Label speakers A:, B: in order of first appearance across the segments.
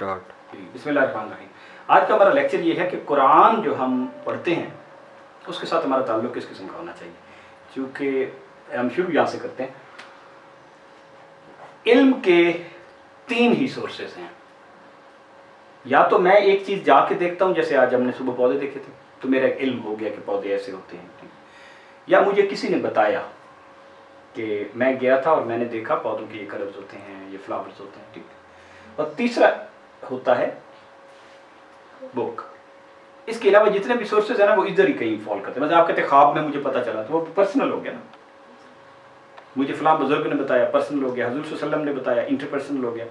A: بسم اللہ الرحمن الرحیم۔ آج کا ہمارا لیکچر یہ ہے کہ قرآن جو ہم پڑھتے ہیں اس کے ساتھ ہمارا تعلق کس قسم کا ہونا چاہیے، چونکہ ہم شروع یہاں سے کرتے ہیں۔ علم کے تین ہی سورسز ہیں، یا تو میں ایک چیز جا کے دیکھتا ہوں، جیسے آج ہم نے صبح پودے دیکھے تھے تو میرا ایک علم ہو گیا کہ پودے ایسے ہوتے ہیں، یا مجھے کسی نے بتایا کہ میں گیا تھا اور میں نے دیکھا پودوں کے یہ کلرز ہوتے ہیں، یہ فلاورز ہوتے ہیں، ٹھیک۔ اور تیسرا ہوتا ہے بک۔ اس کے علاوہ جتنے بھی سورسز ہیں نا وہ ادھر ہی کہیں فال کرتے ہیں۔ مثلا آپ کہتے ہیں خواب میں مجھے پتہ چلا، تو وہ پرسنل ہو گیا نا، مجھے فلاں بزرگ نے بتایا، پرسنل ہو گیا، حضور صلی اللہ علیہ وسلم نے بتایا، انٹر پرسنل ہو گیا،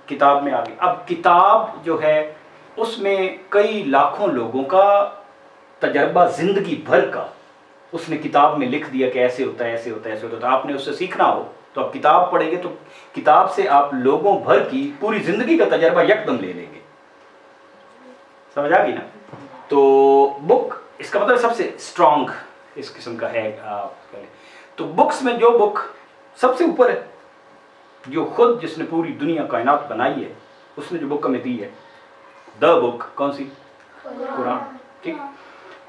A: کتاب میں آ گئی۔ اب کتاب جو ہے اس میں کئی لاکھوں لوگوں کا تجربہ زندگی بھر کا اس نے کتاب میں لکھ دیا کہ ایسے ہوتا ہے، ایسے ہوتا ہے، ایسے ہوتا ہے۔ تو آپ نے اس سے سیکھنا ہو تو آپ کتاب پڑھیں گے تو کتاب سے آپ لوگوں بھر کی پوری زندگی کا تجربہ یکدم لے لیں گے۔ سمجھ آ گئی نا؟ تو بک اس کا مطلب سب سے اسٹرانگ اس قسم کا ہے۔ تو بکس میں جو بک سب سے اوپر ہے، جو خود جس نے پوری دنیا کائنات بنائی ہے، اس نے جو بک ہمیں دی ہے، دا بک کون سی؟ قرآن، ٹھیک۔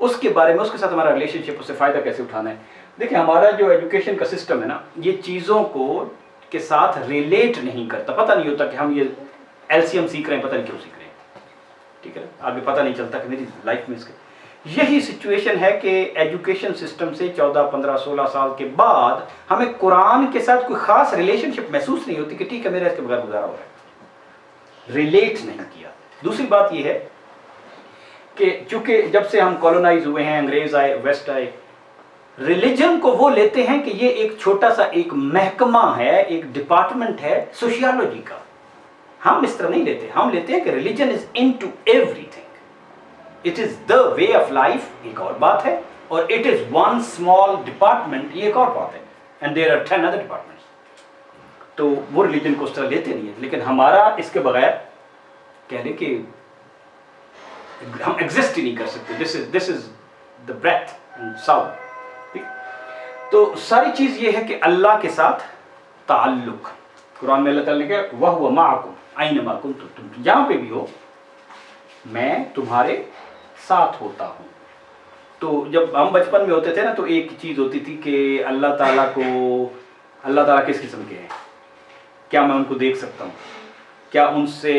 A: اس کے بارے میں، اس کے ساتھ ہمارا ریلیشن شپ، اس سے فائدہ کیسے اٹھانا ہے۔ دیکھیں ہمارا جو ایجوکیشن کا سسٹم ہے نا، یہ چیزوں کو کے ساتھ ریلیٹ نہیں کرتا۔ پتہ نہیں ہوتا کہ ہم یہ LCM سیکھ رہے ہیں، پتہ نہیں کیوں سیکھ رہے ہیں، ٹھیک ہے نا؟ آگے پتہ نہیں چلتا کہ میری لائف میں اس کے یہی سچویشن ہے کہ ایجوکیشن سسٹم سے 14 15 16 سال کے بعد ہمیں قرآن کے ساتھ کوئی خاص ریلیشن شپ محسوس نہیں ہوتی کہ ٹھیک ہے میرا اس کے بغیر گزارا ہو رہا ہے، ریلیٹ نہیں کیا۔ دوسری بات یہ ہے کہ چونکہ جب سے ہم کالونائز ہوئے ہیں، انگریز آئے، ویسٹ آئے، ریلیجن کو وہ لیتے ہیں کہ یہ ایک چھوٹا سا ایک محکمہ ہے، ایک ڈپارٹمنٹ ہے سوشیالوجی کا۔ ہم اس طرح نہیں لیتے، ہم لیتے ہیں کہ religion is into every thing, it is the way of life, ایک اور بات ہے، اور it is one small department, یہ ایک اور بات ہے، and there are 10 other departments. تو وہ ریلیجن کو اس طرح لیتے نہیں ہیں، لیکن ہمارا اس کے بغیر کہہ لیں کہ ہم ایگزسٹ ہی نہیں کر سکتے۔ دس از دا بریتھ اینڈ ساؤنڈ، ٹھیک۔ تو ساری چیز یہ ہے کہ اللہ کے ساتھ تعلق۔ قرآن میں اللہ تعالیٰ نے کہا وَهُوَ مَعَكُمْ أَيْنَمَا كُنتُمْ، تم جہاں پہ بھی ہو میں تمہارے ساتھ ہوتا ہوں۔ تو جب ہم بچپن میں ہوتے تھے نا تو ایک چیز ہوتی تھی کہ اللہ تعالیٰ کس قسم کے ہیں، کیا میں ان کو دیکھ سکتا ہوں، کیا ان سے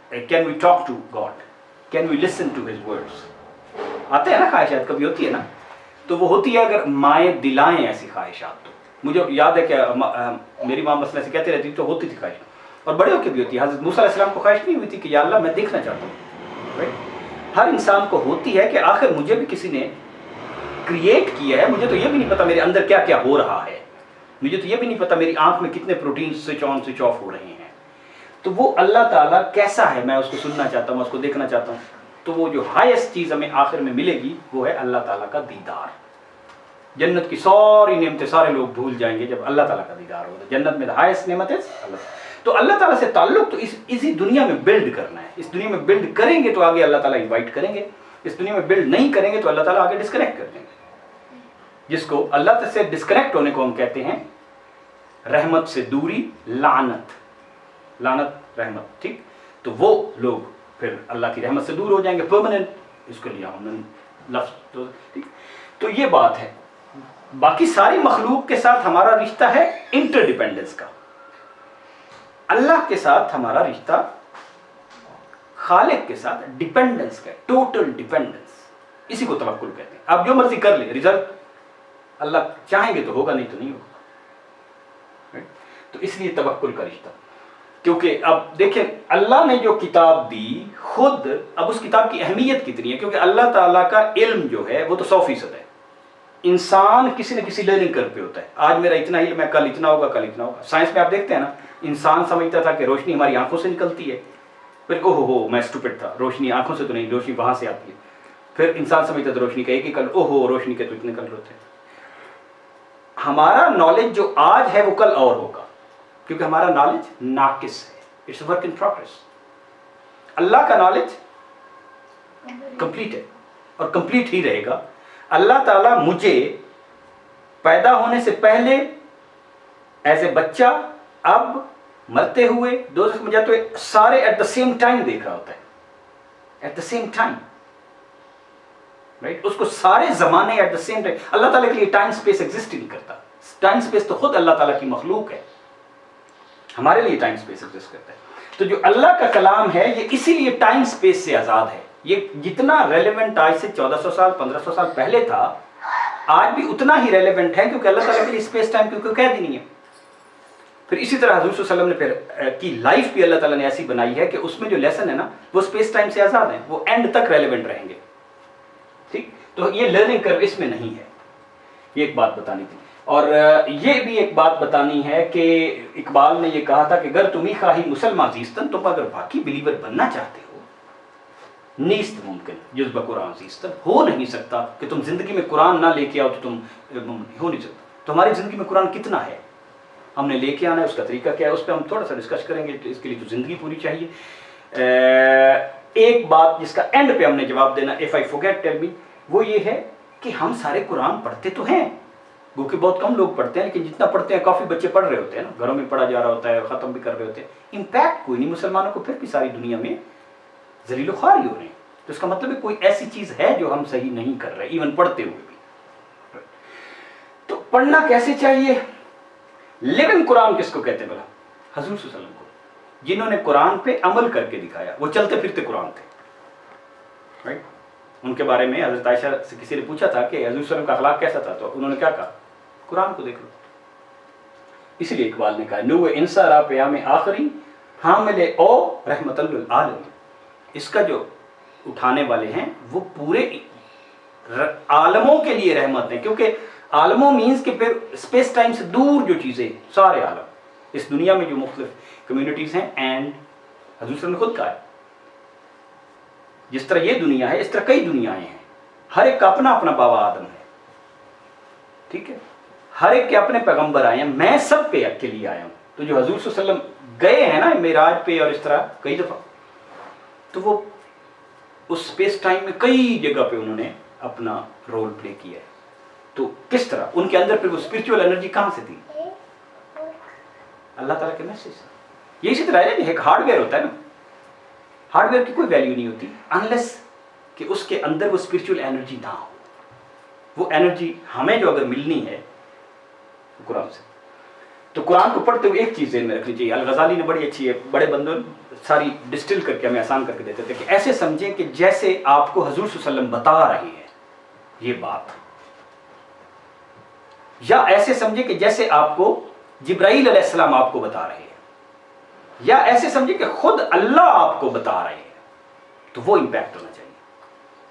A: can we talk to God, can we listen to his words, آتے ہیں نا خواہشات، کبھی ہوتی ہے نا، تو وہ ہوتی ہے اگر مائیں دلائیں ایسی خواہشات۔ تو مجھے یاد ہے کہ میری ماں مثلا سے کہتی رہتی تو ہوتی تھی خواہش، اور بڑے ہو کے بھی ہوتی ہے۔ حضرت موسیٰ علیہ السلام کو خواہش نہیں ہوئی تھی کہ یا اللہ میں دیکھنا چاہتا ہوں، ہر انسان کو ہوتی ہے کہ آخر مجھے بھی کسی نے کریٹ کیا ہے، مجھے تو یہ بھی نہیں پتا میرے اندر کیا کیا ہو رہا ہے، مجھے تو یہ بھی نہیں پتا میری آنکھ میں کتنے protein switch on switch off ہو رہے ہیں۔ تو وہ اللہ تعالیٰ کیسا ہے میں اس کو سننا چاہتا ہوں، اس کو دیکھنا چاہتا ہوں۔ تو وہ جو ہائیسٹ چیز ہمیں آخر میں ملے گی وہ ہے اللہ تعالیٰ کا دیدار۔ جنت کی ساری نعمتیں سارے لوگ بھول جائیں گے جب اللہ تعالیٰ کا دیدار ہوگا۔ جنت میں ہائیسٹ نعمت ہے اللہ۔ تو اللہ تعالیٰ سے تعلق تو اسی دنیا میں بلڈ کرنا ہے۔ اس دنیا میں بلڈ کریں گے تو آگے اللہ تعالیٰ انوائٹ کریں گے، اس دنیا میں بلڈ نہیں کریں گے تو اللہ تعالیٰ آگے ڈسکنیکٹ کر دیں گے، جس کو اللہ سے ڈسکنیکٹ ہونے کو ہم کہتے ہیں رحمت سے دوری، لعنت رحمت، ٹھیک۔ تو وہ لوگ پھر اللہ کی رحمت سے دور ہو جائیں گے پرماننٹ، اس کے لیے ہم لفظ، ٹھیک۔ تو یہ بات ہے۔ باقی ساری مخلوق کے ساتھ ہمارا رشتہ ہے انٹر ڈیپینڈنس کا۔ اللہ کے ساتھ ہمارا رشتہ خالق کے ساتھ ڈیپینڈنس کا، ٹوٹل ڈیپینڈنس، اسی کو توکل کہتے ہیں۔ آپ جو مرضی کر لیں، رزلٹ اللہ چاہیں گے تو ہوگا، نہیں تو نہیں ہوگا۔ تو اس لیے توکل کا رشتہ، کیونکہ اب دیکھیں اللہ نے جو کتاب دی خود، اب اس کتاب کی اہمیت کتنی ہے، کیونکہ اللہ تعالیٰ کا علم جو ہے وہ تو 100% ہے۔ انسان کسی نہ کسی لرننگ کرپ پہ ہوتا ہے، آج میرا اتنا علم ہے، کل اتنا ہوگا، کل اتنا ہوگا۔ سائنس میں آپ دیکھتے ہیں نا، انسان سمجھتا تھا کہ روشنی ہماری آنکھوں سے نکلتی ہے، پھر اوہ ہو میں اسٹوپڈ تھا، روشنی آنکھوں سے تو نہیں، روشنی وہاں سے آتی ہے۔ پھر انسان سمجھتا تھا روشنی کا ایک ہی کلر، اوہ ہو روشنی کے تو اتنے کلر ہوتے ہیں۔ ہمارا نالج جو آج ہے وہ کل اور ہوگا، کیونکہ ہمارا نالج ناقص ہے، اٹس ورک ان پروگریس۔ اللہ کا نالج کمپلیٹ ہے اور کمپلیٹ ہی رہے گا۔ اللہ تعالیٰ مجھے پیدا ہونے سے پہلے ایز اے بچہ، اب مرتے ہوئے دوزخ میں جاتے ہوئے سارے ایٹ دا سیم ٹائم دیکھ رہا ہوتا ہے, at the same time, right. اس کو سارے زمانے ایٹ دا سیم ٹائم. اللہ تعالیٰ کے لیے ٹائم اسپیس ایگزسٹ ہی نہیں کرتا. ٹائم اسپیس تو خود اللہ تعالیٰ کی مخلوق ہے, ہمارے لیے ٹائم اسپیس ایگزسٹ کرتا ہے. تو جو اللہ کا کلام ہے یہ اسی لیے ٹائم اسپیس سے آزاد ہے. یہ جتنا ریلیونٹ آج سے 1400 سال 1500 سال پہلے تھا, آج بھی اتنا ہی ریلیونٹ ہے, کیونکہ اللہ تعالیٰ کے لیے اسپیس ٹائم کیونکہ قید ہی نہیں ہے. پھر اسی طرح حضور صلی اللہ علیہ وسلم نے پھر کی لائف بھی اللہ تعالیٰ نے ایسی بنائی ہے کہ اس میں جو لیسن ہے نا وہ اسپیس ٹائم سے آزاد ہیں, وہ اینڈ تک ریلیونٹ رہیں گے. ٹھیک, تو یہ لرننگ کرو اس میں نہیں ہے. یہ ایک بات بتانی تھی. اور یہ بھی ایک بات بتانی ہے کہ اقبال نے یہ کہا تھا کہ گر تمہیں خواہی مسلمان زیستن, تم اگر باقی بلیور بننا چاہتے ہو, نیست ممکن جز بقرآن زیستن, ہو نہیں سکتا کہ تم زندگی میں قرآن نہ لے کے آؤ, تو تم ہو نہیں سکتا. تو ہماری زندگی میں قرآن کتنا ہے, ہم نے لے کے آنا ہے, اس کا طریقہ کیا ہے, اس پہ ہم تھوڑا سا ڈسکس کریں گے. اس کے لیے تو زندگی پوری چاہیے. ایک بات جس کا اینڈ پہ ہم نے جواب دینا, if I forget tell me, وہ یہ ہے کہ ہم سارے قرآن پڑھتے تو ہیں, وہ کہ بہت کم لوگ پڑھتے ہیں, لیکن جتنا پڑھتے ہیں کافی بچے پڑھ رہے ہوتے ہیں نا, گھروں میں پڑھا جا رہا ہوتا ہے, ختم بھی کر رہے ہوتے ہیں. امپیکٹ کوئی نہیں مسلمانوں کو, پھر بھی ساری دنیا میں ذلیل و خوار ہی ہو رہے ہیں. تو اس کا مطلب ہے کوئی ایسی چیز ہے جو ہم صحیح نہیں کر رہے, ایون پڑھتے ہوئے بھی. تو پڑھنا کیسے چاہیے؟ لیونگ قرآن کس کو کہتے ہیں بلا؟ حضور صلی اللہ علیہ وسلم کو, جنہوں نے قرآن پہ عمل کر کے دکھایا. وہ چلتے پھرتے قرآن تھے, رائٹ. ان کے بارے میں حضرت عائشہ سے کسی نے پوچھا تھا کہ حضور صلی اللہ علیہ وسلم کا اخلاق کیسا تھا, تو انہوں نے کیا کہا, قرآن کو دیکھ لو. اسی لیے اقبال نے کہا نو انسا را پیام آخری حامل او رحمت للعالمین. اس کا جو اٹھانے والے ہیں وہ پورے عالموں کے لیے رحمت ہیں, کیونکہ عالموں مینس کہ پھر اسپیس ٹائم سے دور جو چیزیں, سارے عالم, اس دنیا میں جو مختلف کمیونٹیز ہیں. اینڈ حضور صلی اللہ علیہ وسلم نے خود کہا ہے جس طرح یہ دنیا ہے اس طرح کئی دنیایں ہیں, ہر ایک کا اپنا اپنا بابا آدم ہے, ٹھیک ہے, ہر ایک کے اپنے پیغمبر آئے ہیں, میں سب پہ کے لیے آیا ہوں. تو جو حضور صلی اللہ علیہ وسلم گئے ہیں نا معراج پہ اور اس طرح کئی دفعہ, تو وہ اس اسپیس ٹائم میں کئی جگہ پہ انہوں نے اپنا رول پلے کیا ہے. تو کس طرح ان کے اندر پھر وہ اسپرچول انرجی کہاں سے تھی؟ اللہ تعالیٰ کے میسج سے. یہ اسی طرح ہے نا, ایک ہارڈ ویئر ہوتا ہے نا, ہارڈ ویئر کی کوئی ویلیو نہیں ہوتی انلیس کہ اس کے اندر وہ اسپرچول انرجی نہ ہو. وہ انرجی ہمیں جو اگر ملنی ہے قرآن سے, تو قرآن کو پڑھتے ہوئے ایک چیز ذہن میں رکھنی چاہیے. الغزالی نے بڑی اچھی ہے, بڑے بندوں ساری ڈسٹل کر کے ہمیں آسان کر کے دیتے تھے کہ ایسے سمجھیں کہ جیسے آپ کو حضور صلی اللہ علیہ وسلم بتا رہے ہیں یہ بات, یا ایسے سمجھیں کہ جیسے آپ کو جبرائیل علیہ السلام آپ کو بتا رہے ہیں, یا ایسے سمجھیں کہ خود اللہ آپ کو بتا رہے ہیں. تو وہ امپیکٹ ہونا چاہیے.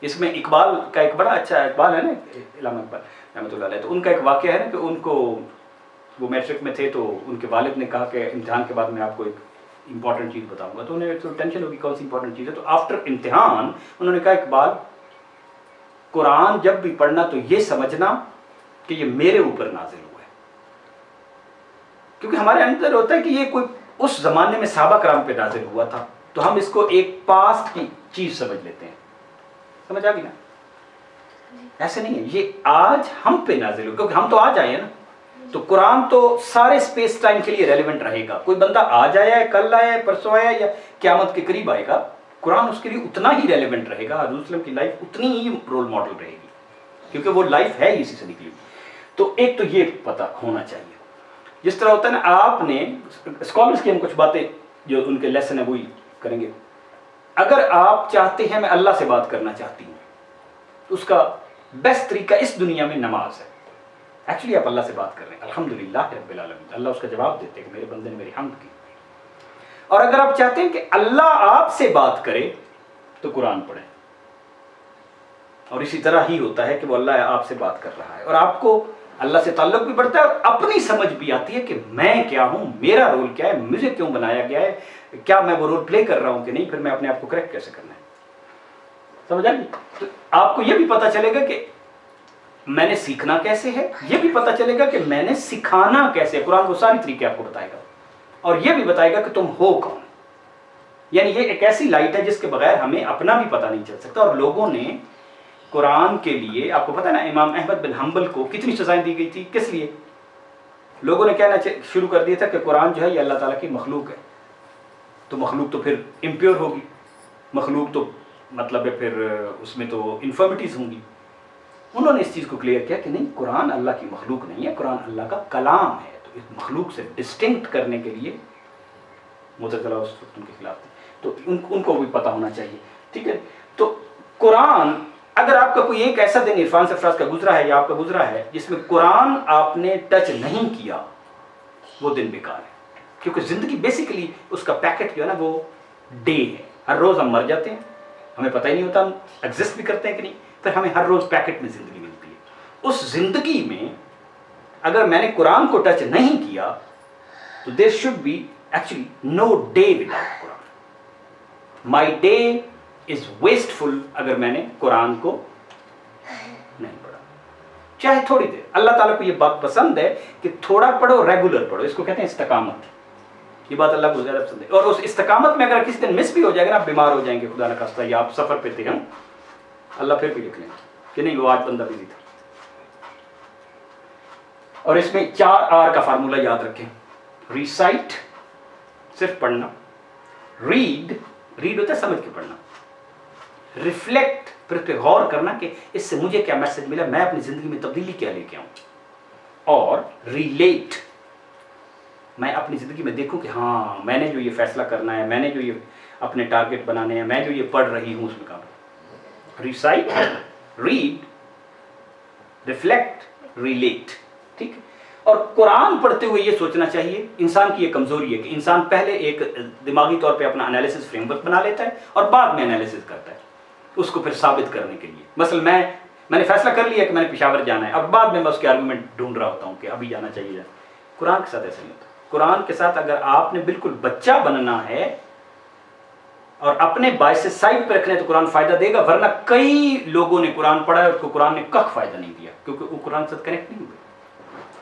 A: اس میں اقبال کا ایک بڑا اچھا, اقبال ہے نا علامہ اقبال رحمۃ اللہ علیہ, تو ان کا ایک واقعہ ہے نا کہ ان کو وہ میٹرک میں تھے, تو ان کے والد نے کہا کہ امتحان کے بعد میں آپ کو ایک امپورٹنٹ چیز بتاؤں گا. تو انہیں تو ٹینشن ہوگی کون سی امپورٹنٹ چیز ہے. تو آفٹر امتحان انہوں نے کہا اقبال قرآن جب بھی پڑھنا تو یہ سمجھنا کہ یہ میرے اوپر نازل ہوا ہے, کیونکہ ہمارے اندر ہوتا ہے کہ یہ کوئی اس زمانے میں صحابہ کرام پہ نازل ہوا تھا, تو ہم اس کو ایک پاسٹ کی چیز سمجھ لیتے ہیں. سمجھ آ گئی نا؟ ایسے نہیں ہے, یہ آج ہم پہ نازل ہو, کیونکہ ہم تو آج آئے ہیں نا. تو قرآن تو سارے اسپیس ٹائم کے لیے ریلیونٹ رہے گا. کوئی بندہ آج آیا ہے, کل آیا ہے, پرسوں آیا ہے, یا قیامت کے قریب آئے گا, قرآن اس کے لیے اتنا ہی ریلیونٹ رہے گا. حضور صلی اللہ علیہ وسلم کی لائف اتنی ہی رول ماڈل رہے گی, کیونکہ وہ لائف ہے اسی سے نکلی. تو ایک تو یہ پتہ ہونا چاہیے. جس طرح ہوتا ہے نا, آپ نے اسکالرس کی ہم کچھ باتیں جو ان کے لیسن ہے وہی کریں گے. اگر آپ چاہتے ہیں میں اللہ سے بات کرنا چاہتی ہوں, تو اس کا بیسٹ طریقہ اس دنیا میں نماز ہے. ایکچولی آپ اللہ سے بات کر رہے ہیں, الحمدللہ رب العالمین, اللہ اس کا جواب دیتے ہیں کہ میرے بندے نے میری حمد کی. اور اگر آپ چاہتے ہیں کہ اللہ آپ سے بات کرے تو قرآن پڑھیں. اور اسی طرح ہی ہوتا ہے کہ وہ اللہ آپ سے بات کر رہا ہے, اور آپ کو اللہ سے تعلق بھی بڑھتا ہے, اور اپنی سمجھ بھی آتی ہے کہ میں کیا ہوں, میرا رول کیا ہے, مجھے کیوں بنایا گیا ہے, کیا میں وہ رول پلے کر رہا ہوں کہ نہیں, پھر میں اپنے آپ کو کریکٹ کیسے کرنا ہے. سمجھ آئے؟ تو آپ کو یہ بھی پتہ چلے گا کہ میں نے سیکھنا کیسے ہے, یہ بھی پتہ چلے گا کہ میں نے سکھانا کیسے. قرآن وہ ساری طریقے آپ کو بتائے گا, اور یہ بھی بتائے گا کہ تم ہو کون. یعنی یہ ایک ایسی لائٹ ہے جس کے بغیر ہمیں اپنا بھی پتہ نہیں چل سکتا. اور لوگوں نے قرآن کے لیے, آپ کو پتہ ہے نا امام احمد بن حنبل کو کتنی سزائیں دی گئی تھی, کس لیے؟ لوگوں نے کہنا شروع کر دیا تھا کہ قرآن جو ہے یہ اللہ تعالیٰ کی مخلوق ہے، تو مخلوق تو پھر امپیور ہوگی، مخلوق تو مطلب ہے پھر اس میں تو انفرمٹیز ہوں گی۔ انہوں نے اس چیز کو کلیئر کیا کہ نہیں، قرآن اللہ کی مخلوق نہیں ہے، قرآن اللہ کا کلام ہے۔ تو اس مخلوق سے ڈسٹنکٹ کرنے کے لیے معتزلہ اس وقت ان کے خلاف تھے، تو ان کو بھی پتہ ہونا چاہیے، ٹھیک ہے۔ تو قرآن، اگر آپ کا کوئی ایک ایسا دن عرفان سرفراز کا گزرا ہے یا آپ کا گزرا ہے جس میں قرآن آپ نے ٹچ نہیں کیا، وہ دن بیکار ہے، کیونکہ زندگی بیسیکلی اس کا پیکٹ جو ہے نا وہ ڈے ہے۔ ہر روز ہم مر جاتے ہیں، ہمیں پتہ ہی نہیں ہوتا ہم ایگزسٹ بھی کرتے ہیں کہ نہیں، پھر ہمیں ہر روز پیکٹ میں زندگی ملتی ہے۔ اس زندگی میں اگر میں نے قرآن کو ٹچ نہیں کیا تو there should be actually no day without Quran. My day is wasteful اگر میں نے قرآن کو نہیں پڑھا، چاہے تھوڑی دیر۔ اللہ تعالیٰ کو یہ بات پسند ہے کہ تھوڑا پڑھو، ریگولر پڑھو، اس کو کہتے ہیں استقامت۔ یہ بات اللہ کو زیادہ پسند ہے، اور اس استقامت میں اگر کسی دن مس بھی ہو جائے گا نا، آپ بیمار ہو جائیں گے خدا نہ خواستہ، یا آپ سفر پہ تھے، ہم اللہ پھر بھی لکھ لیں گے کہ نہیں وہ آج بندہ بزی تھا۔ اور اس میں 4 آر کا فارمولہ یاد رکھیں: ریسائٹ صرف پڑھنا، ریڈ ہوتا ہے سمجھ کے پڑھنا، ریفلیکٹ پھر اس پہ غور کرنا کہ اس سے مجھے کیا میسج ملا، میں اپنی زندگی میں تبدیلی کیا لے کے آؤں، اور ریلیٹ، میں اپنی زندگی میں دیکھوں کہ ہاں میں نے جو یہ فیصلہ کرنا ہے، میں نے جو یہ اپنے ٹارگٹ بنانے ہیں، میں جو یہ پڑھ رہی ہوں اس میں کام۔ ریسائٹ، ریڈ، ریفلیکٹ، ریلیٹ، ٹھیک ہے۔ اور قرآن پڑھتے ہوئے یہ سوچنا چاہیے، انسان کی یہ کمزوری ہے کہ انسان پہلے ایک دماغی طور پہ اپنا انالیسس فریم ورک بنا لیتا ہے اور بعد میں انالیسس کرتا ہے اس کو پھر ثابت کرنے کے لیے۔ مثلا میں نے فیصلہ کر لیا کہ میں نے پشاور جانا ہے، اب بعد میں اس کے آرگومنٹ ڈھونڈ رہا ہوتا ہوں کہ ابھی جانا چاہیے۔ قرآن کے ساتھ ایسا نہیں ہوتا۔ قرآن کے ساتھ اگر آپ نے بالکل بچہ بننا ہے اور اپنے باعث سائڈ پہ رکھنے تو قرآن فائدہ دے گا، ورنہ کئی لوگوں نے قرآن پڑھا ہے اور اس کو قرآن نے کخ فائدہ نہیں دیا، کیونکہ وہ قرآن سے کنیکٹ نہیں ہوئے۔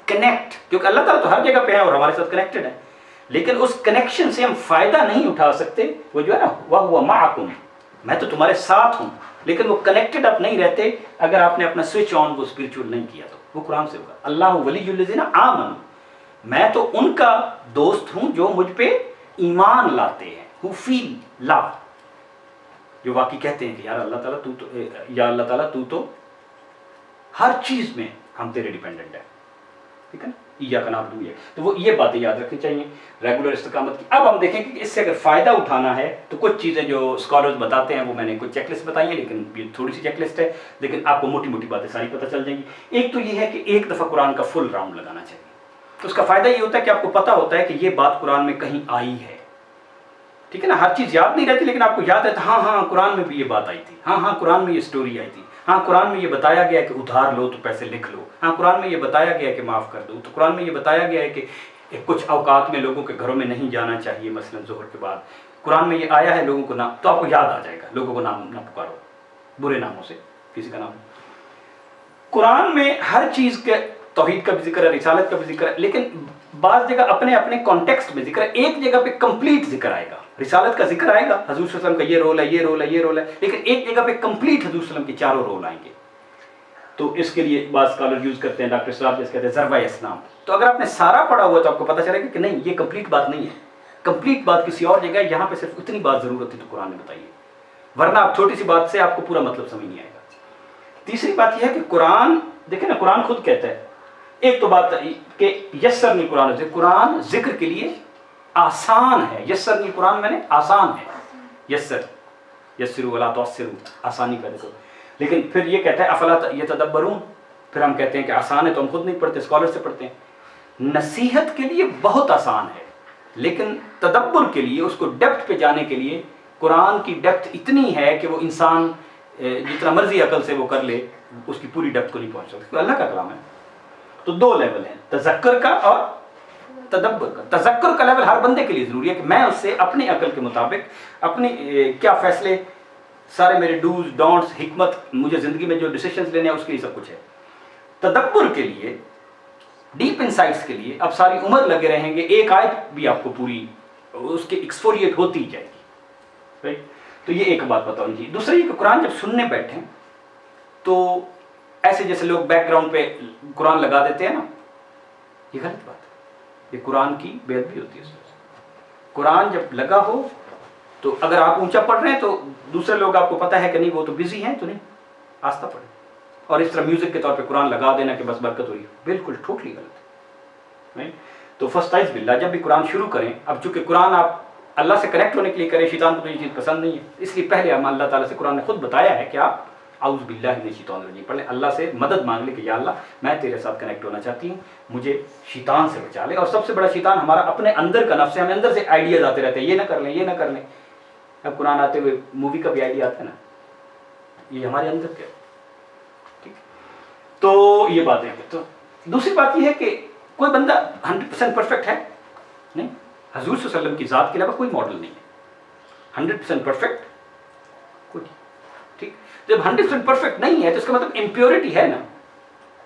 A: کنیکٹ، کیونکہ اللہ تعالیٰ تو ہر جگہ پہ ہے اور ہمارے ساتھ کنیکٹڈ ہے، لیکن اس کنیکشن سے ہم فائدہ نہیں اٹھا سکتے۔ وہ جو ہے نا وَهُوَ مَعَكُمْ، میں تو تمہارے ساتھ ہوں، لیکن وہ کنیکٹڈ آپ نہیں رہتے اگر آپ نے اپنا سوئچ آن وہ اسپرچول نہیں کیا تو۔ وہ قرآن سے ہوگا اللہ ولی الذین آمنوا، میں تو ان کا دوست ہوں جو مجھ پہ ایمان لاتے ہیں، who feel love، جو واقعی کہتے ہیں کہ یار اللہ تعالیٰ تو تو ہر چیز میں ہم تیرے ڈیپینڈنٹ ہیں، ٹھیک ہے نا، ایاک نعبد۔ تو وہ یہ باتیں یاد رکھنی چاہیے ریگولر استقامت کی۔ اب ہم دیکھیں کہ اس سے اگر فائدہ اٹھانا ہے تو کچھ چیزیں جو اسکالرز بتاتے ہیں، وہ میں نے کچھ چیک لسٹ بتائی ہیں، لیکن یہ تھوڑی سی چیک لسٹ ہے، لیکن آپ کو موٹی موٹی باتیں ساری پتہ چل جائیں گی۔ ایک تو یہ ہے کہ ایک دفعہ قرآن کا فل راؤنڈ لگانا چاہیے۔ تو اس کا فائدہ یہ ہوتا ہے کہ آپ کو پتہ ہوتا ہے کہ یہ بات قرآن میں کہیں آئی ہے، ٹھیک ہے نا۔ ہر چیز یاد نہیں رہتی، لیکن آپ کو یاد ہے ہاں قرآن میں بھی یہ بات آئی تھی، ہاں قرآن میں یہ سٹوری آئی تھی، ہاں قرآن میں یہ بتایا گیا ہے کہ ادھار لو تو پیسے لکھ لو، ہاں قرآن میں یہ بتایا گیا ہے کہ معاف کر دو، تو قرآن میں یہ بتایا گیا ہے کہ کچھ اوقات میں لوگوں کے گھروں میں نہیں جانا چاہیے، مثلا ظہر کے بعد قرآن میں یہ آیا ہے لوگوں کو نام، تو آپ کو یاد آ جائے گا لوگوں کو نام نہ پکارو برے ناموں سے، کسی کا نام۔ قرآن میں ہر چیز کے توحید کا بھی ذکر ہے، رسالت کا بھی ذکر ہے، لیکن بعض جگہ اپنے اپنے کانٹیکسٹ میں ذکر ہے۔ ایک جگہ پہ کمپلیٹ ذکر آئے گا، رسالت کا ذکر آئے گا، حضور صلی اللہ علیہ وسلم کا یہ رول ہے، یہ رول ہے، یہ رول ہے، لیکن ایک جگہ پہ کمپلیٹ حضور صلی اللہ علیہ وسلم کے چاروں رول آئیں گے۔ تو اس کے لیے بعض اسکالر یوز کرتے ہیں، ڈاکٹر صاحب جیسے کہتے ہیں ضربۂ اسلام۔ تو اگر آپ نے سارا پڑھا ہوا تو آپ کو پتہ چلے گا کہ نہیں، یہ کمپلیٹ بات نہیں ہے، کمپلیٹ بات کسی اور جگہ ہے، یہاں پہ صرف اتنی بات ضرورت ہے تو قرآن نے بتائی ہے، ورنہ آپ چھوٹی سی بات سے آپ کو پورا مطلب سمجھ نہیں آئے گا۔ تیسری بات یہ ہے کہ قرآن، دیکھیں نا، قرآن خود کہتا ہے، ایک تو بات کہ یسرنی قرآن، قرآن ذکر کے لیے آسان ہے، یسرنی قرآن میں نے آسان ہے، یسروا ولا تعسروا، آسانی پیدا کرو۔ لیکن پھر یہ کہتا ہے افلا یتدبرون، پھر ہم کہتے ہیں کہ آسان ہے تو ہم خود نہیں پڑھتے، اسکالر سے پڑھتے ہیں۔ نصیحت کے لیے بہت آسان ہے، لیکن تدبر کے لیے، اس کو ڈیپتھ پہ جانے کے لیے قرآن کی ڈیپتھ اتنی ہے کہ وہ انسان جتنا مرضی عقل سے وہ کر لے اس کی پوری ڈیپتھ کو نہیں پہنچ سکتا، اللہ کا کلام ہے۔ تو 2 لیول ہیں، تذکر کا اور تدبر کا۔ تذکر کا لیول ہر بندے کے لیے ضروری ہے کہ میں اس سے اپنی عقل کے مطابق اپنی کیا فیصلے، سارے میرے ڈوز ڈونٹس، حکمت، مجھے زندگی میں جو ڈیسیشنز لینے ہیں اس کے لیے سب کچھ ہے۔ تدبر کے لیے، ڈیپ انسائٹس کے لیے آپ ساری عمر لگے رہیں گے، ایک آیت بھی آپ کو پوری اس کی ایکسفوریٹ ہوتی ہی جائے گی، رائٹ۔ تو یہ ایک بات بتاؤں جی۔ دوسری کہ قرآن جب سننے بیٹھیں تو ایسے جیسے لوگ بیک گراؤنڈ پہ قرآن لگا دیتے ہیں نا، یہ غلط بات ہے، یہ قرآن کی بے ادبی ہوتی ہے۔ قرآن جب لگا ہو تو اگر آپ اونچا پڑھ رہے ہیں تو دوسرے لوگ آپ کو پتہ ہے کہ نہیں وہ تو بزی ہیں، تو نہیں، آہستہ پڑھیں۔ اور اس طرح میوزک کے طور پہ قرآن لگا دینا کہ بس برکت ہوئی، بالکل ٹوٹلی غلط ہے۔ تو فاستعذ باللہ، جب بھی قرآن شروع کریں، اب چونکہ قرآن آپ اللہ سے کنیکٹ ہونے کے لیے کریں، شیطان کو تو یہ چیز پسند نہیں ہے، اس لیے پہلے ہم اللہ تعالیٰ سے، قرآن نے خود بتایا ہے کہ آپ اعوذ باللہ من الشیطان الرجیم پڑھ لیں، اللہ سے مدد مانگ لیں کہ یا اللہ میں تیرے ساتھ کنیکٹ ہونا چاہتی ہوں، مجھے شیطان سے بچا لے۔ اور سب سے بڑا شیطان ہمارا اپنے اندر کا نفس ہے، ہمیں اندر سے آئیڈیاز آتے رہتے ہیں، یہ نہ کر لیں، یہ نہ کر لیں۔ اب قرآن آتے ہوئے مووی کا بھی آئیڈیا آتا ہے نا، یہ ہمارے اندر کیا، ٹھیک۔ تو یہ بات ہے۔ تو دوسری بات یہ ہے کہ کوئی بندہ 100% پرفیکٹ ہے نہیں، حضور صلی اللہ علیہ وسلم کی ذات کے علاوہ کوئی ماڈل نہیں ہے 100% پرفیکٹ کوئی، ٹھیک۔ جب 100% پرفیکٹ نہیں ہے تو اس کا مطلب امپیورٹی ہے نا۔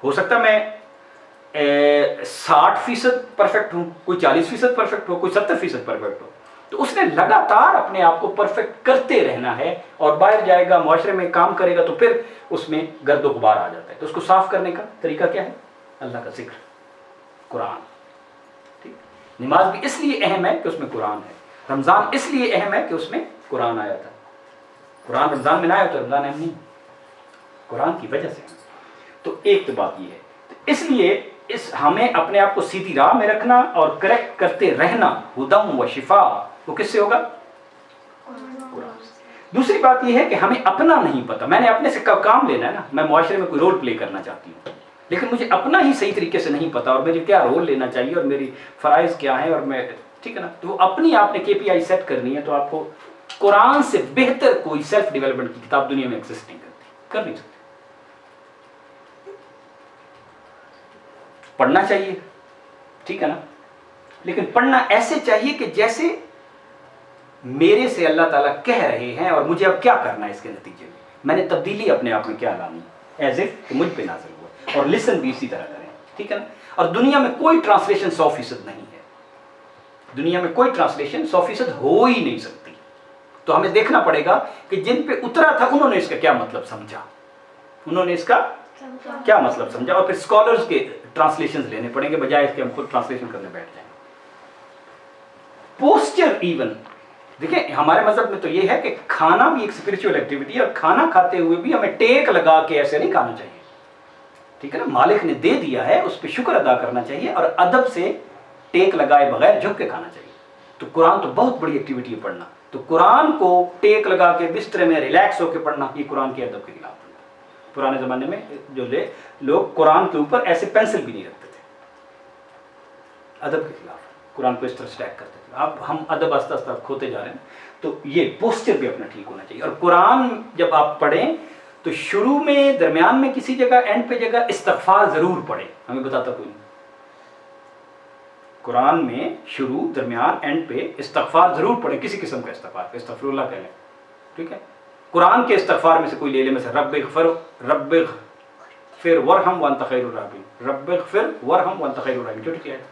A: ہو سکتا ہے میں 60% پرفیکٹ ہوں، کوئی 40% پرفیکٹ ہو، کوئی 70% پرفیکٹ ہو، تو اس نے لگاتار اپنے آپ کو پرفیکٹ کرتے رہنا ہے، اور باہر جائے گا، معاشرے میں کام کرے گا تو پھر اس میں گرد و غبار آ جاتا ہے۔ تو اس کو صاف کرنے کا طریقہ کیا ہے؟ اللہ کا ذکر، قرآن، ٹھیک۔ نماز بھی اس لیے اہم ہے کہ اس میں قرآن ہے، رمضان اس لیے اہم ہے کہ اس میں قرآن آیا تھا۔ قرآن رمضان میں نہ آیا تو رمضان اہم نہیں، قرآن کی وجہ سے۔ تو ایک تو بات یہ ہے، اس لیے ہمیں اپنے آپ کو سیدھی راہ میں رکھنا اور کریکٹ کرتے رہنا، ہدم و شفا، وہ کس سے ہوگا؟ قرآن۔ دوسری بات یہ ہے کہ ہمیں اپنا نہیں پتہ، میں نے اپنے سے کام لینا ہے نا، میں معاشرے میں کوئی رول پلے کرنا چاہتی ہوں، لیکن مجھے اپنا ہی صحیح طریقے سے نہیں پتہ، اور مجھے کیا رول لینا چاہیے اور میری فرائض کیا ہیں، اور میں، ٹھیک ہے نا، تو اپنی آپ نے KPI سیٹ کرنی ہے۔ تو آپ کو قرآن سے بہتر کوئی سیلف ڈیولپمنٹ کی کتاب دنیا میں ایگزسٹ نہیں کرتی، کر نہیں سکتی۔ پڑھنا چاہیے، ٹھیک ہے نا، لیکن پڑھنا ایسے چاہیے کہ جیسے میرے سے اللہ تعالیٰ کہہ رہے ہیں، اور مجھے اب کیا کرنا ہے اس کے نتیجے میں نے تبدیلی اپنے آپ میں کیا لانی، ایز اف کہ مجھ پہ نازل ہوا۔ اور لسن بھی اسی طرح کریں، ٹھیک ہے نا۔ اور دنیا میں کوئی ٹرانسلیشن 100% نہیں ہے، دنیا میں کوئی ٹرانسلیشن 100% ہو ہی نہیں سکتی۔ تو ہمیں دیکھنا پڑے گا کہ جن پہ اترا تھا انہوں نے اس کا کیا مطلب سمجھا، انہوں نے اس کا کیا مطلب سمجھا، اور پھر اسکالرز کے ٹرانسلیشنز لینے پڑیں گے بجائے اس کے ہم خود ٹرانسلیشن کرنے بیٹھ جائیں۔ پوسچر ایون، دیکھیں ہمارے مذہب میں تو یہ ہے کہ کھانا بھی ایک اسپرچوئل ایکٹیویٹی ہے، اور کھانا کھاتے ہوئے بھی ہمیں ٹیک لگا کے ایسے نہیں کھانا چاہیے، ٹھیک ہے نا۔ مالک نے دے دیا ہے، اس پہ شکر ادا کرنا چاہیے، اور ادب سے ٹیک لگائے بغیر جھک کے کھانا چاہیے۔ تو قرآن تو بہت بڑی ایکٹیویٹی ہے پڑھنا، تو قرآن کو ٹیک لگا کے بسترے میں ریلیکس ہو کے پڑھنا، یہ قرآن کے ادب کے خلاف ہے۔ پرانے زمانے میں جو لوگ قرآن کے اوپر ایسے پینسل بھی نہیں رکھتے تھے، ادب کے خلاف، قرآن کو اس طرح اسٹیک کرتے تھے۔ اب ہم ادب آستہ آستہ کھوتے جا رہے ہیں، تو یہ پوسچر بھی اپنا ٹھیک ہونا چاہیے۔ اور قرآن جب آپ پڑھیں تو شروع میں، درمیان میں کسی جگہ، اینڈ پہ جگہ استغفار ضرور پڑھیں، ہمیں بتاتا کوئی نہیں۔ قرآن میں شروع، درمیان، اینڈ پہ استغفار ضرور پڑھیں، کسی قسم کا استغفار، استغفر اللہ کہہ لیں، ٹھیک ہے۔ قرآن کے استغفار میں سے کوئی لے لے، میں سے رب اغفر ورحم وانت خیر الراحمین، رب اغفر ورحم وانت خیر الراحمین، چھوٹی سی آیت۔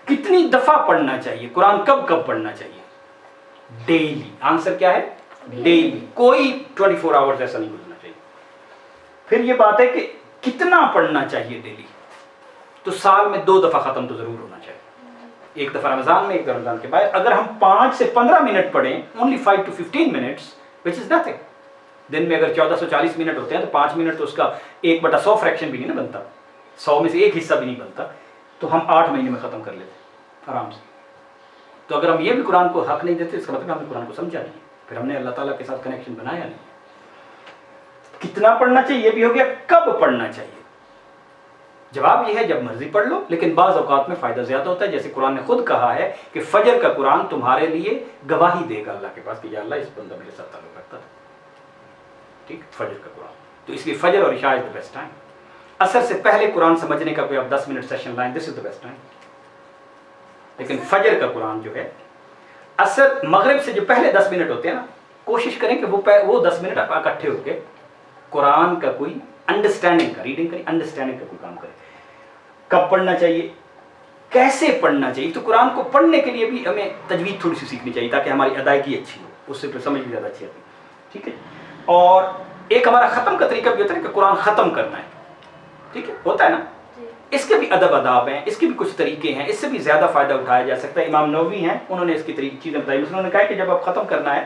A: کتنی دفعہ پڑھنا چاہیے قرآن، کب کب پڑھنا چاہیے؟ ڈیلی۔ آنسر کیا ہے؟ ڈیلی، کوئی 24 آورز ایسا نہیں گزرنا چاہیے۔ پھر یہ بات ہے کہ کتنا پڑھنا چاہیے ڈیلی، تو سال میں 2 دفعہ ختم تو ضرور ہونا چاہیے، ایک دفعہ رمضان میں، ایک دفعہ رمضان کے بعد۔ اگر ہم 5 سے 15 منٹ پڑھیں، only 5 to 15 minutes which is nothing، دن میں اگر 1440 منٹ ہوتے ہیں تو 5 منٹ تو اس کا 1/100 فریکشن بھی نہیں نا بنتا، 100 میں سے ایک حصہ بھی نہیں بنتا، تو ہم 8 مہینے میں ختم کر لیتے آرام سے۔ تو اگر ہم یہ بھی قرآن کو حق نہیں دیتے، اس کا مطلب ہم نے قرآن کو سمجھا نہیں، پھر ہم نے اللہ تعالیٰ کے ساتھ کنیکشن بنایا نہیں۔ کتنا پڑھنا چاہیے یہ بھی ہو گیا، کب پڑھنا چاہیے؟ جواب یہ ہے جب مرضی پڑھ لو، لیکن بعض اوقات میں فائدہ زیادہ ہوتا ہے، جیسے قرآن نے خود کہا ہے کہ فجر کا قرآن تمہارے لیے گواہی دے گا اللہ کے پاس کہ یا اللہ اس بندہ میرے ساتھ تعلق رکھتا تھا، ٹھیک، فجر کا قرآن۔ تو اس لیے فجر اور عشاء از دا بیسٹ ٹائم۔ عصر سے پہلے قرآن سمجھنے کا کوئی آپ 10 منٹ سیشن لائیں، دس از دا بیسٹ ٹائم۔ لیکن فجر کا قرآن جو ہے، عصر مغرب سے جو پہلے 10 منٹ ہوتے ہیں نا، کوشش کریں کہ وہ 10 منٹ آپ اکٹھے ہو کے قرآن کا کوئی انڈرسٹینڈنگ کا، ریڈنگ کا انڈرسٹینڈنگ کا کوئی کام کریں۔ کب پڑھنا چاہیے، کیسے پڑھنا چاہیے؟ تو قرآن کو پڑھنے کے لیے بھی ہمیں تجوید تھوڑی سی سیکھنی چاہیے تاکہ ہماری ادائیگی اچھی ہو، اس سے پھر سمجھ بھی زیادہ اچھی آتی ہے، ٹھیک ہے۔ اور ایک ہمارا ختم کا طریقہ بھی ہوتا ہے کہ قرآن ختم کرنا ہے، ٹھیک ہے، ہوتا ہے نا، اس کے بھی ادب آداب ہیں، اس کے بھی کچھ طریقے ہیں، اس سے بھی زیادہ فائدہ اٹھایا جا سکتا ہے۔ امام نووی ہیں، انہوں نے اس کی چیزیں بتائی، مثلا انہوں نے کہا کہ جب آپ ختم کرنا ہے